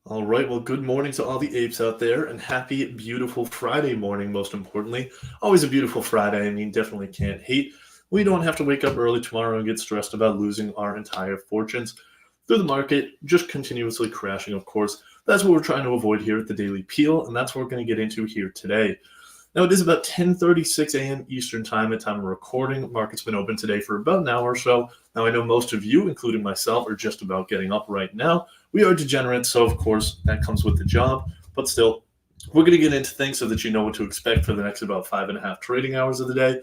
All right, well, good morning to all the apes out there, and happy, beautiful Friday morning, most importantly. Always a beautiful Friday. I mean, definitely can't hate. We don't have to wake up early tomorrow and get stressed about losing our entire fortunes through the market, just continuously crashing, of course. That's what we're trying to avoid here at the Daily Peel, and that's what we're going to get into here today. Now, it is about 10:36 a.m. Eastern Time at time of recording. Market's been open today for about an hour or so. Now, I know most of you, including myself, are just about getting up right now. We are degenerates, so of course that comes with the job. But still, we're going to get into things so that you know what to expect for the next about 5.5 trading hours of the day,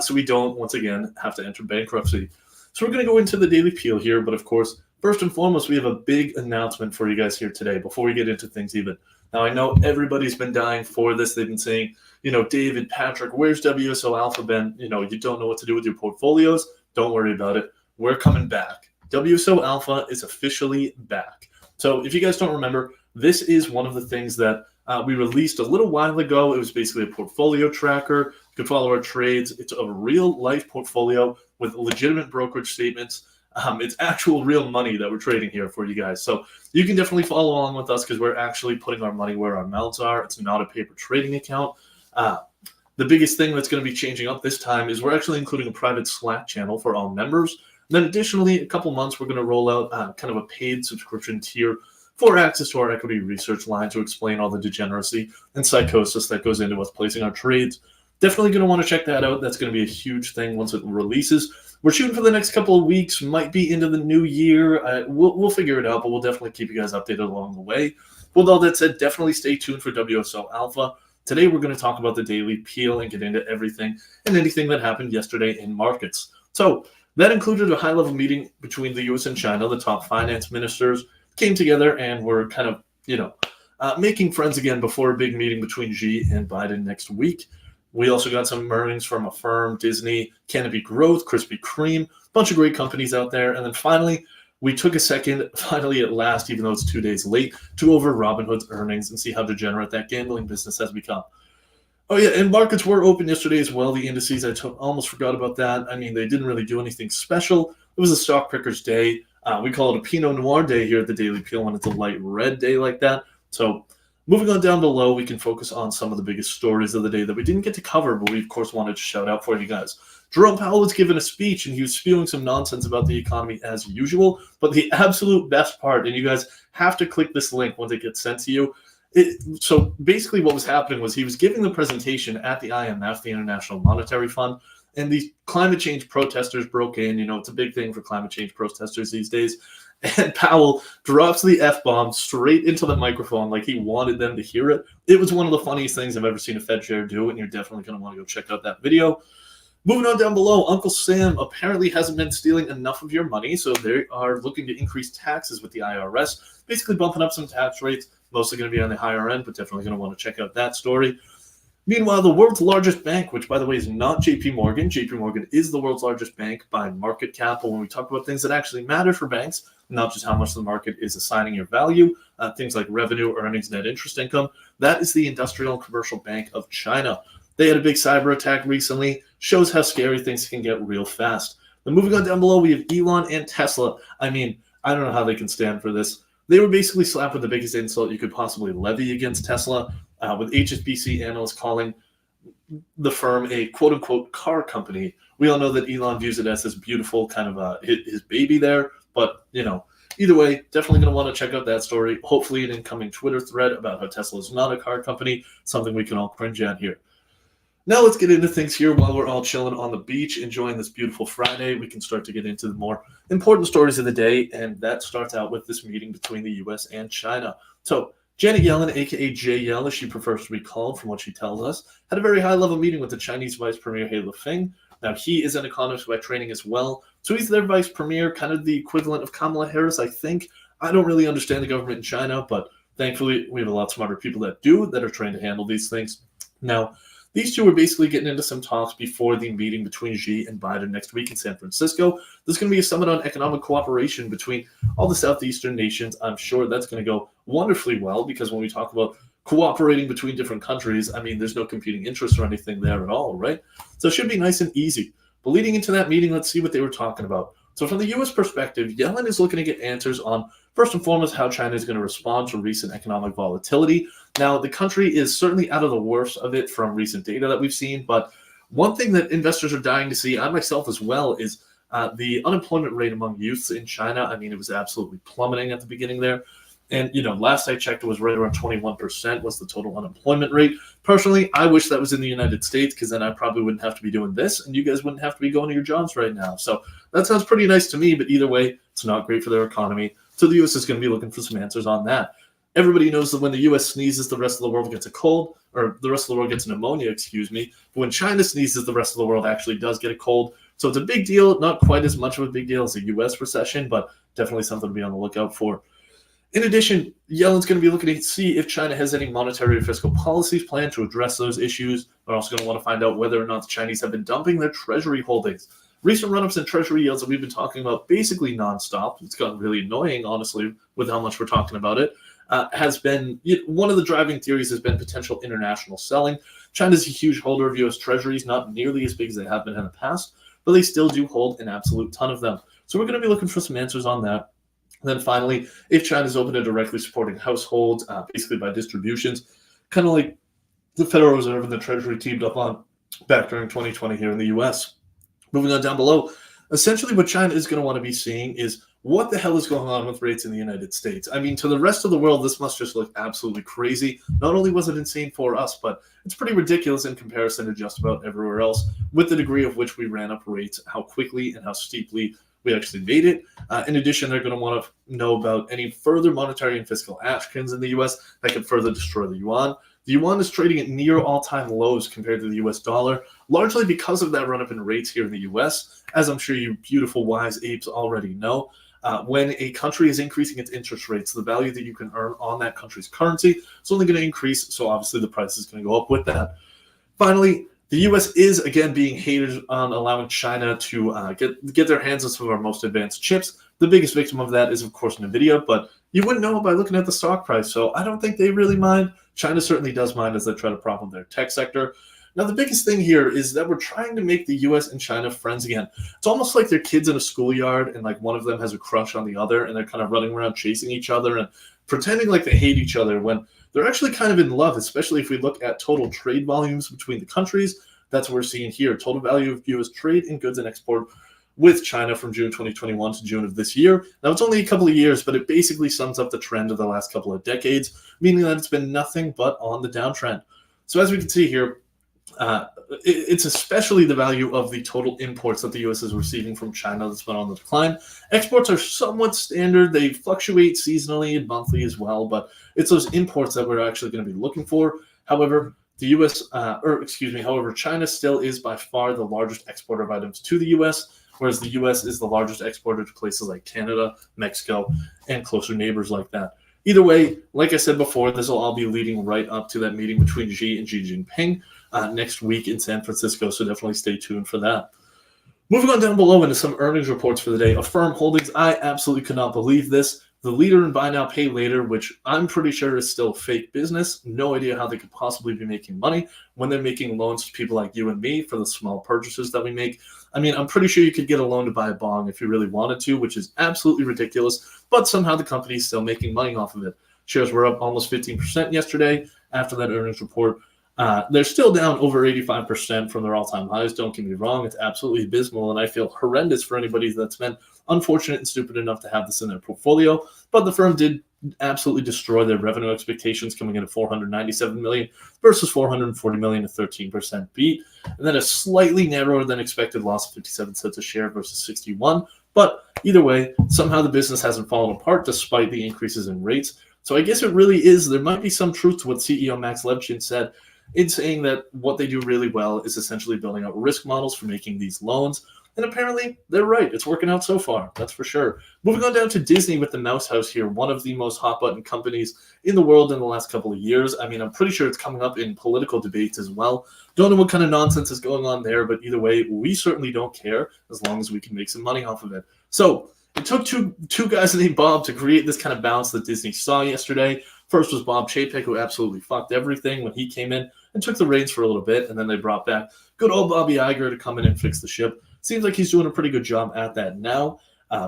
so we don't, once again, have to enter bankruptcy. So we're going to go into the Daily Peel here, but of course, first and foremost, we have a big announcement for you guys here today before we get into things even. Now, I know everybody's been dying for this. They've been saying, David, Patrick, where's WSO Alpha been? You don't know what to do with your portfolios. Don't worry about it. We're coming back. WSO Alpha is officially back. So if you guys don't remember, this is one of the things that we released a little while ago. It was basically a portfolio tracker. You can follow our trades. It's a real life portfolio with legitimate brokerage statements. It's actual real money that we're trading here for you guys. So you can definitely follow along with us because we're actually putting our money where our mouths are. It's not a paper trading account. The biggest thing that's going to be changing up this time is we're actually including a private Slack channel for all members. And then additionally, a couple months, we're going to roll out kind of a paid subscription tier for access to our equity research line to explain all the degeneracy and psychosis that goes into us placing our trades. Definitely going to want to check that out. That's going to be a huge thing once it releases. We're shooting for the next couple of weeks, might be into the new year. We'll figure it out, but we'll definitely keep you guys updated along the way. With all that said, definitely stay tuned for WSO Alpha. Today, we're going to talk about the Daily Peel and get into everything and anything that happened yesterday in markets. So that included a high-level meeting between the U.S. and China. The top finance ministers came together and were kind of, making friends again before a big meeting between Xi and Biden next week. We also got some earnings from Affirm, Disney, Canopy Growth, Krispy Kreme, a bunch of great companies out there. And then finally, we took a second, finally at last, even though it's 2 days late, to go over Robinhood's earnings and see how degenerate that gambling business has become. Oh, yeah, and markets were open yesterday as well. The indices, almost forgot about that. I mean, they didn't really do anything special. It was a stock pickers day. We call it a Pinot Noir day here at the Daily Peel when it's a light red day like that. So moving on down below, we can focus on some of the biggest stories of the day that we didn't get to cover, but we, of course, wanted to shout out for you guys. Jerome Powell was given a speech, and he was spewing some nonsense about the economy as usual. But the absolute best part, and you guys have to click this link once it gets sent to you. So basically what was happening was he was giving the presentation at the IMF, the International Monetary Fund, and these climate change protesters broke in. It's a big thing for climate change protesters these days. And Powell drops the F-bomb straight into the microphone like he wanted them to hear it. It was one of the funniest things I've ever seen a Fed chair do, and you're definitely going to want to go check out that video. Moving on down below, Uncle Sam apparently hasn't been stealing enough of your money, so they are looking to increase taxes with the IRS, basically bumping up some tax rates, mostly going to be on the higher end, but definitely going to want to check out that story. Meanwhile, the world's largest bank, which, by the way, is not JP Morgan. JP Morgan is the world's largest bank by market cap. But when we talk about things that actually matter for banks, not just how much the market is assigning your value, things like revenue, earnings, net interest income, that is the Industrial and Commercial Bank of China. They had a big cyber attack recently. Shows how scary things can get real fast. Then moving on down below, we have Elon and Tesla. I mean, I don't know how they can stand for this. They were basically slapped with the biggest insult you could possibly levy against Tesla, with HSBC analysts calling the firm a quote-unquote car company. We all know that Elon views it as this beautiful kind of his baby there. But, either way, definitely going to want to check out that story. Hopefully an incoming Twitter thread about how Tesla is not a car company, something we can all cringe at here. Now let's get into things here while we're all chilling on the beach, enjoying this beautiful Friday. We can start to get into the more important stories of the day, and that starts out with this meeting between the U.S. and China. So Janet Yellen, a.k.a. JL, as she prefers to be called from what she tells us, had a very high-level meeting with the Chinese Vice Premier He Lifeng. Now, he is an economist by training as well, so he's their vice premier, kind of the equivalent of Kamala Harris, I think. I don't really understand the government in China, but thankfully we have a lot smarter people that do, that are trained to handle these things. Now, these two were basically getting into some talks before the meeting between Xi and Biden next week in San Francisco. There's going to be a summit on economic cooperation between all the Southeastern nations. I'm sure that's going to go wonderfully well because when we talk about cooperating between different countries, I mean, there's no competing interests or anything there at all, right? So it should be nice and easy. But leading into that meeting, let's see what they were talking about. So from the U.S. perspective, Yellen is looking to get answers on, first and foremost, how China is going to respond to recent economic volatility. Now, the country is certainly out of the worst of it from recent data that we've seen, but one thing that investors are dying to see, I myself as well, is the unemployment rate among youths in China. I mean, it was absolutely plummeting at the beginning there. And, last I checked, it was right around 21% was the total unemployment rate. Personally, I wish that was in the United States, because then I probably wouldn't have to be doing this, and you guys wouldn't have to be going to your jobs right now. So that sounds pretty nice to me, but either way, it's not great for their economy. So the U.S. is going to be looking for some answers on that. Everybody knows that when the U.S. sneezes, the rest of the world gets a cold, or the rest of the world gets pneumonia, excuse me. But when China sneezes, the rest of the world actually does get a cold. So it's a big deal, not quite as much of a big deal as a U.S. recession, but definitely something to be on the lookout for. In addition, Yellen's going to be looking to see if China has any monetary or fiscal policies planned to address those issues. They're also going to want to find out whether or not the Chinese have been dumping their treasury holdings. Recent run-ups in treasury yields that we've been talking about basically nonstop. It's gotten really annoying, honestly, with how much we're talking about it. Has been one of the driving theories has been potential international selling. China's a huge holder of U.S. treasuries, not nearly as big as they have been in the past, but they still do hold an absolute ton of them. So we're going to be looking for some answers on that. And then finally, if China's open to directly supporting households, basically by distributions, kind of like the Federal Reserve and the Treasury teamed up on back during 2020 here in the U.S. Moving on down below, essentially what China is going to want to be seeing is what the hell is going on with rates in the United States. I mean, to the rest of the world, this must just look absolutely crazy. Not only was it insane for us, but it's pretty ridiculous in comparison to just about everywhere else, with the degree of which we ran up rates, how quickly and how steeply we actually made it. In addition, they're going to want to know about any further monetary and fiscal actions in the U.S. that could further destroy the yuan. The yuan is trading at near all-time lows compared to the U.S. dollar, largely because of that run-up in rates here in the U.S. As I'm sure you beautiful, wise apes already know, when a country is increasing its interest rates, the value that you can earn on that country's currency is only going to increase, so obviously the price is going to go up with that. Finally, the U.S. is, again, being hated on allowing China to get their hands on some of our most advanced chips. The biggest victim of that is, of course, NVIDIA, but you wouldn't know by looking at the stock price, so I don't think they really mind. China certainly does mind as they try to prop up their tech sector. Now, the biggest thing here is that we're trying to make the U.S. and China friends again. It's almost like they're kids in a schoolyard, and like one of them has a crush on the other, and they're kind of running around chasing each other and pretending like they hate each other when they're actually kind of in love, especially if we look at total trade volumes between the countries. That's what we're seeing here. Total value of U.S. trade in goods and export with China from June 2021 to June of this year. Now, it's only a couple of years, but it basically sums up the trend of the last couple of decades, meaning that it's been nothing but on the downtrend. So as we can see here, it's especially the value of the total imports that the U.S. is receiving from China that's been on the decline. Exports are somewhat standard. They fluctuate seasonally and monthly as well, but it's those imports that we're actually going to be looking for. However, however, China still is by far the largest exporter of items to the U.S., whereas the U.S. is the largest exporter to places like Canada, Mexico, and closer neighbors like that. Either way, like I said before, this will all be leading right up to that meeting between Xi and Xi Jinping next week in San Francisco, so definitely stay tuned for that. Moving on down below into some earnings reports for the day. Affirm Holdings, I absolutely could not believe this. The leader in buy now, pay later, which I'm pretty sure is still fake business. No idea how they could possibly be making money when they're making loans to people like you and me for the small purchases that we make. I mean, I'm pretty sure you could get a loan to buy a bong if you really wanted to, which is absolutely ridiculous, but somehow the company's still making money off of it. Shares were up almost 15% yesterday after that earnings report. They're still down over 85% from their all-time highs. Don't get me wrong. It's absolutely abysmal, and I feel horrendous for anybody that's been unfortunate and stupid enough to have this in their portfolio. But the firm did absolutely destroy their revenue expectations, coming in at $497 million versus $440 million, a 13% beat. And then a slightly narrower than expected loss of 57 cents a share versus 61. But either way, somehow the business hasn't fallen apart despite the increases in rates. So I guess it really is, there might be some truth to what CEO Max Levchin said in saying that what they do really well is essentially building out risk models for making these loans. And apparently they're right. It's working out so far. That's for sure. Moving on down to Disney with the Mouse House here, one of the most hot button companies in the world in the last couple of years. I mean, I'm pretty sure it's coming up in political debates as well. Don't know what kind of nonsense is going on there, but either way, we certainly don't care as long as we can make some money off of it. So it took two guys named Bob to create this kind of bounce that Disney saw yesterday. First was Bob Chapek, who absolutely fucked everything when he came in and took the reins for a little bit, and then they brought back good old Bobby Iger to come in and fix the ship. Seems like he's doing a pretty good job at that now.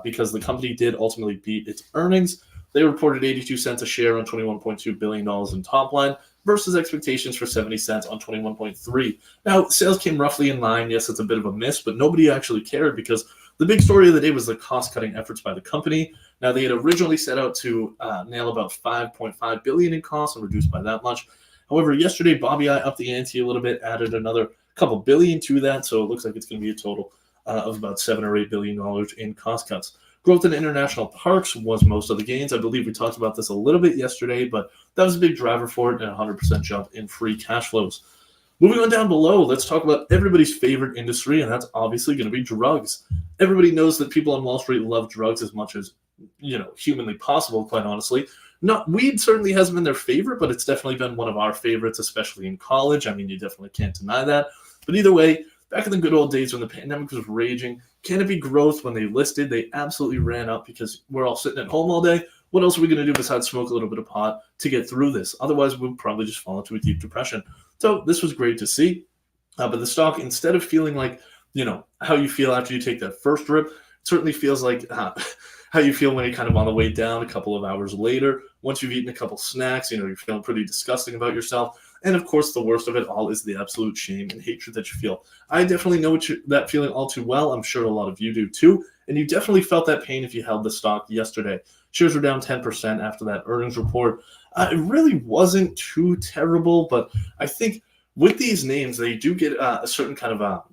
because the company did ultimately beat its earnings. They reported 82 cents a share on $21.2 billion in top line versus expectations for 70 cents on 21.3. Now, sales came roughly in line. Yes, it's a bit of a miss, but nobody actually cared because the big story of the day was the cost-cutting efforts by the company. Now, they had originally set out to nail about $5.5 billion in costs and reduce by that much. However, yesterday, Bobby I upped the ante a little bit, added another couple billion to that, so it looks like it's going to be a total of about $7 or $8 billion in cost cuts. Growth in international parks was most of the gains. I believe we talked about this a little bit yesterday, but that was a big driver for it and a 100% jump in free cash flows. Moving on down below, let's talk about everybody's favorite industry, and that's obviously going to be drugs. Everybody knows that people on Wall Street love drugs as much as, humanly possible, quite honestly. Weed certainly hasn't been their favorite, but it's definitely been one of our favorites, especially in college. I mean, you definitely can't deny that. But either way, back in the good old days when the pandemic was raging, canopy growth, when they listed, they absolutely ran up because we're all sitting at home all day. What else are we going to do besides smoke a little bit of pot to get through this? Otherwise, we'll probably just fall into a deep depression. So this was great to see. But the stock, instead of feeling like, how you feel after you take that first rip, it certainly feels like how you feel when you're kind of on the way down a couple of hours later. Once you've eaten a couple snacks, you're feeling pretty disgusting about yourself. And of course, the worst of it all is the absolute shame and hatred that you feel. I definitely know that feeling all too well. I'm sure a lot of you do too. And you definitely felt that pain if you held the stock yesterday. Shares were down 10% after that earnings report. It really wasn't too terrible, but I think with these names, they do get a certain kind of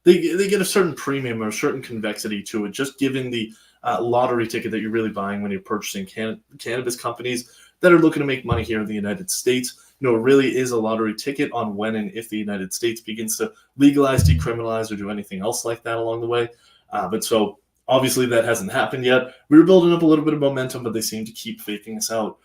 they get a certain premium or a certain convexity to it, just given the lottery ticket that you're really buying when you're purchasing cannabis companies that are looking to make money here in the United States. It really is a lottery ticket on when and if the United States begins to legalize, decriminalize, or do anything else like that along the way. But so obviously that hasn't happened yet. We were building up a little bit of momentum, but they seem to keep faking us out.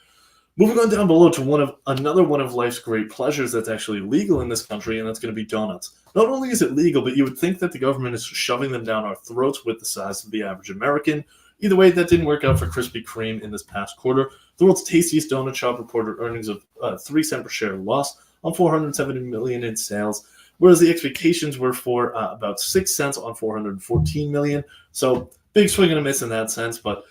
Moving on down below to another one of life's great pleasures that's actually legal in this country, and that's going to be donuts. Not only is it legal, but you would think that the government is shoving them down our throats with the size of the average American. Either way, that didn't work out for Krispy Kreme in this past quarter. The world's tastiest donut shop reported earnings of 3 cents per share loss on $470 million in sales, whereas the expectations were for about 6 cents on $414 million. So big swing and a miss in that sense, but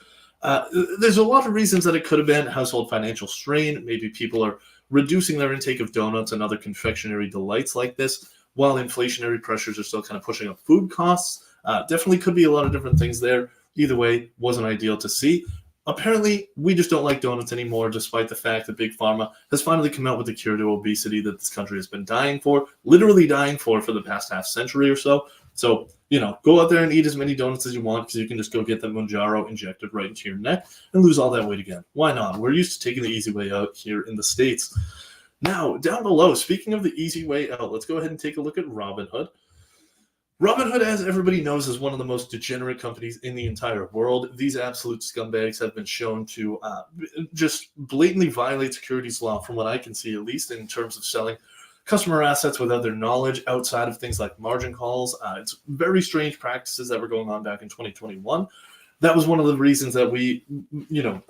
there's a lot of reasons that it could have been. Household financial strain. Maybe people are reducing their intake of donuts and other confectionery delights like this, while inflationary pressures are still kind of pushing up food costs. Definitely could be a lot of different things there. Either way, wasn't ideal to see. Apparently, we just don't like donuts anymore, despite the fact that Big Pharma has finally come out with the cure to obesity that this country has been dying for, literally dying for the past half century or so. So, go out there and eat as many donuts as you want, because you can just go get the Mounjaro injected right into your neck and lose all that weight again. Why not? We're used to taking the easy way out here in the States. Now, down below, speaking of the easy way out, let's go ahead and take a look at Robinhood. Robinhood, as everybody knows, is one of the most degenerate companies in the entire world. These absolute scumbags have been shown to just blatantly violate securities law, from what I can see, at least in terms of selling customer assets without their knowledge, outside of things like margin calls. It's very strange practices that were going on back in 2021. That was one of the reasons that we,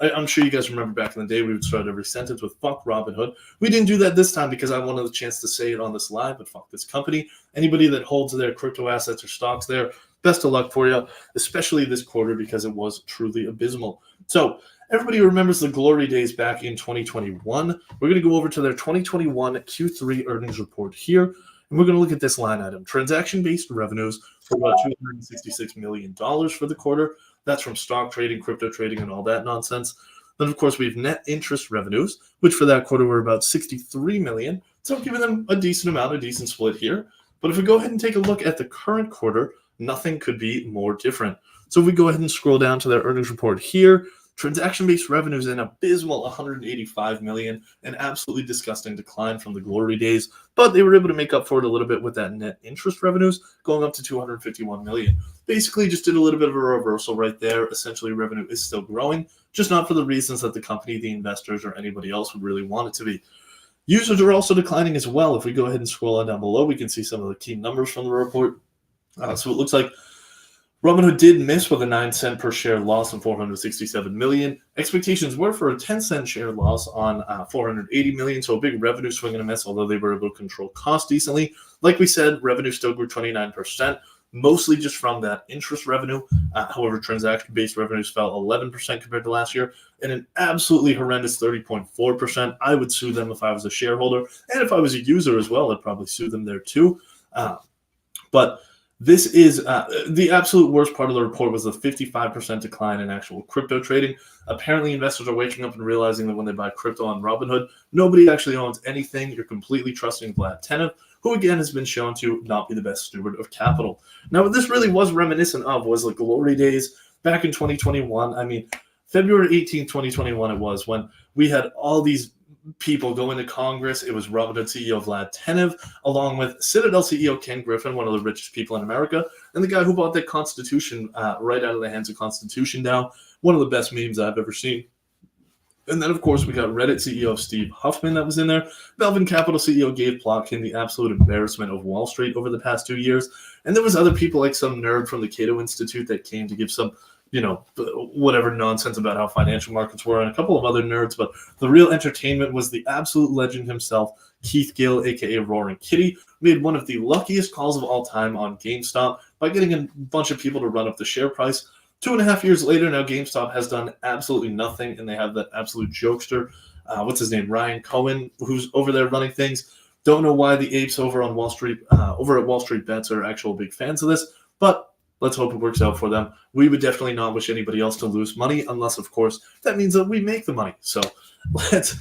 I'm sure you guys remember back in the day, we would start every sentence with "fuck Robinhood." We didn't do that this time because I wanted the chance to say it on this live, but fuck this company. Anybody that holds their crypto assets or stocks there, best of luck for you, especially this quarter, because it was truly abysmal. So everybody remembers the glory days back in 2021. We're going to go over to their 2021 Q3 earnings report here, and we're going to look at this line item. Transaction-based revenues for about $266 million for the quarter. That's from stock trading, crypto trading, and all that nonsense. Then, of course, we have net interest revenues, which for that quarter were about $63 million. So giving them a decent amount, a decent split here. But if we go ahead and take a look at the current quarter, nothing could be more different. So if we go ahead and scroll down to their earnings report here, transaction-based revenues an abysmal $185 million, an absolutely disgusting decline from the glory days, but they were able to make up for it a little bit with that net interest revenues going up to $251 million. Basically just did a little bit of a reversal right there. Essentially, revenue is still growing, just not for the reasons that the company, the investors, or anybody else would really want it to be. Users are also declining as well. If we go ahead and scroll on down below, we can see some of the key numbers from the report. So it looks like Robinhood did miss with a 9 cent per share loss on $467 million. Expectations were for a 10 cent share loss on $480 million, so a big revenue swing and a miss, although they were able to control cost decently. Like we said, revenue still grew 29%. mostly just from that interest revenue. However, transaction-based revenues fell 11% compared to last year, and an absolutely horrendous 30.4%. I would sue them if I was a shareholder, and if I was a user as well, I'd probably sue them there too. But this is the absolute worst part of the report was the 55% decline in actual crypto trading. Apparently, investors are waking up and realizing that when they buy crypto on Robinhood, nobody actually owns anything. You're completely trusting Vlad Tenev, who again has been shown to not be the best steward of capital. Now, what this really was reminiscent of was the glory days back in 2021. I mean, February 18th, 2021 it was, when we had all these people go into Congress. It was Robinhood CEO Vlad Tenev, along with Citadel CEO Ken Griffin, one of the richest people in America, and the guy who bought the Constitution right out of the hands of Constitution now. One of the best memes I've ever seen. And then, of course, we got Reddit CEO Steve Huffman that was in there. Melvin Capital CEO Gabe Plotkin, the absolute embarrassment of Wall Street over the past 2 years. And there was other people like some nerd from the Cato Institute that came to give some, whatever nonsense about how financial markets were, and a couple of other nerds. But the real entertainment was the absolute legend himself, Keith Gill, a.k.a. Roaring Kitty, made one of the luckiest calls of all time on GameStop by getting a bunch of people to run up the share price. 2.5 years later, now GameStop has done absolutely nothing, and they have that absolute jokester, what's his name, Ryan Cohen, who's over there running things. Don't know why the apes over on Wall Street, over at Wall Street Bets, are actual big fans of this, but let's hope it works out for them. We would definitely not wish anybody else to lose money, unless, of course, that means that we make the money. So let's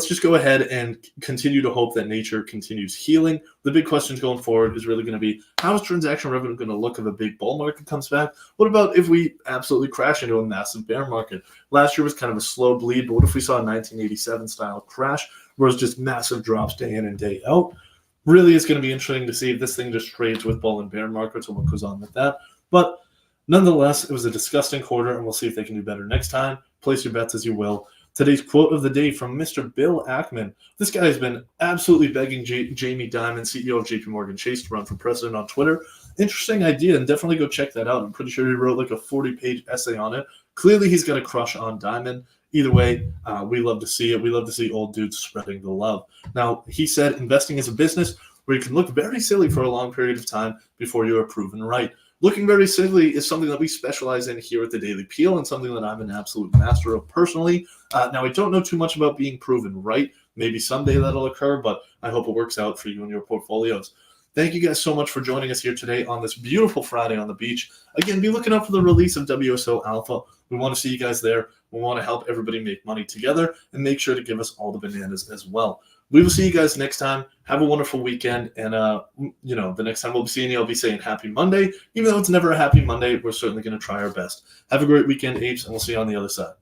just go ahead and continue to hope that nature continues healing. The big questions going forward is really going to be, how is transaction revenue going to look if a big bull market comes back? What about if we absolutely crash into a massive bear market? Last year was kind of a slow bleed, but what if we saw a 1987 style crash where it's just massive drops day in and day out? Really, it's going to be interesting to see if this thing just trades with bull and bear markets and what goes on with that. But nonetheless, it was a disgusting quarter, and we'll see if they can do better next time. Place your bets as you will. Today's quote of the day from Mr. Bill Ackman. This guy has been absolutely begging Jamie Dimon, CEO of JP Morgan Chase, to run for president on Twitter. Interesting idea, and definitely go check that out. I'm pretty sure he wrote like a 40-page essay on it. Clearly, he's got a crush on Dimon. Either way, we love to see it. We love to see old dudes spreading the love. Now, he said investing is a business where you can look very silly for a long period of time before you are proven right. Looking very silly is something that we specialize in here at the Daily Peel, and something that I'm an absolute master of personally. Now, I don't know too much about being proven right. Maybe someday that'll occur, but I hope it works out for you and your portfolios. Thank you guys so much for joining us here today on this beautiful Friday on the beach. Again, be looking out for the release of WSO Alpha. We want to see you guys there. We want to help everybody make money together, and make sure to give us all the bananas as well. We will see you guys next time. Have a wonderful weekend. And, the next time we'll be seeing you, I'll be saying happy Monday. Even though it's never a happy Monday, we're certainly going to try our best. Have a great weekend, apes, and we'll see you on the other side.